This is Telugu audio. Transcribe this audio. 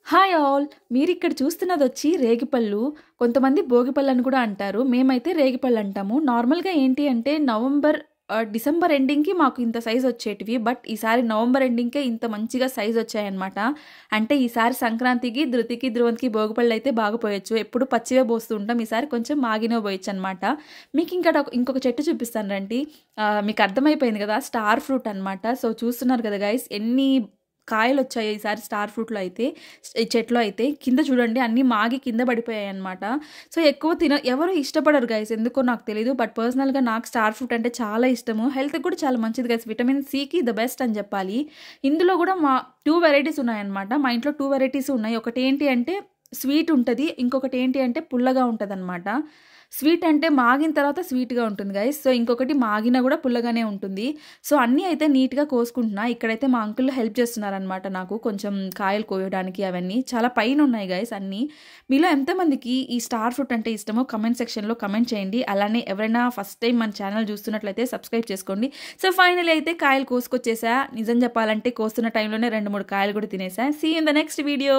Hi all! మీరిక్కడ చూస్తున్నదొచ్చి రేగిపళ్ళు. కొంతమంది భోగిపళ్ళని కూడా అంటారు. మేమైతే రేగిపళ్ళు అంటాము. నార్మల్‌గా ఏంటి అంటే డిసెంబర్ ఎండింగ్‌కి మాకు ఇంత సైజొచ్చేటివి. బట్ ఈసారి నవంబర్ ఎండింగ్‌కే ఇంత మంచిగా సైజొచ్చాయన్నమాట. అంటే ఈసారి సంక్రాంతికి, ధృతికి, ధ్రువంతికి భోగిపళ్ళైతే బాగా పోయొచ్చు. ఎప్పుడు పచ్చివే పోస్తూ ఉంటాం. ఈసారి కొంచెం మాగినవి పోయొచ్చనమాట. ఇంకొక చెట్టు చూపిస్తాను రండి. మీకు అర్థమైపోయింది కదా! స్టార్ ఫ్రూట్ అనమాట. సో, చూస్తున్నారు కదా గైస్ ఎన్ని కాయలొచ్చాయి ఈసారి స్టార్ ఫ్రూట్‌లో అయితే, ఈ చెట్లో అయితే. కింద చూడండి అన్నీ మాగి కింద పడిపోయాయన్నమాట. సో, ఎక్కువ ఎవరు ఇష్టపడరు గైస్. ఎందుకో నాకు తెలీదు. బట్ పర్సనల్‌గా నాకు స్టార్ ఫ్రూట్ అంటే చాలా ఇష్టము. హెల్త్‌కి కూడా చాలా మంచిది గైస్. విటమిన్ సికి ద బెస్ట్ అని చెప్పాలి. ఇందులో కూడా 2 వెరైటీస్ ఉన్నాయన్నమాట. మా ఇంట్లో 2 వెరైటీస్ ఉన్నాయి. ఒకటేంటి అంటే స్వీట్ ఉంటది. ఇంకొకటి ఏంటి అంటే పుల్లగా ఉంటదన్నమాట. స్వీట్ అంటే మాగిన తర్వాత స్వీట్‌గా ఉంటుంది గైస్. సో, ఇంకొకటి మాగినా కూడా పుల్లగానే ఉంటుంది. సో, అన్నీ అయితే నీట్‌గా కోసుకుంటున్నా. ఇక్కడైతే మా అంకుల్ హెల్ప్ చేస్తున్నారనమాట నాకు. కొంచెం కాయలు కోయడానికి అవన్నీ. చాలా పైనున్నాయి గైస్ అన్నీ. మీలో ఎంతమందికి ఈ స్టార్ ఫ్రూట్ అంటే ఇష్టమో కామెంట్ సెక్షన్‌లో కామెంట్ చేయండి. అలానే ఎవరైనా ఫస్ట్ టైం మన ఛానల్ చూస్తున్నట్లయితే సబ్స్క్రైబ్ చేసుకోండి. సో, ఫైనల్లీ అయితే కాయలు కోసుకొచ్చేసా. నిజం చెప్పాలంటే కోస్తున్న టైంలోనే 2, 3 కాయలు కూడా తినేసా. See you in the next video.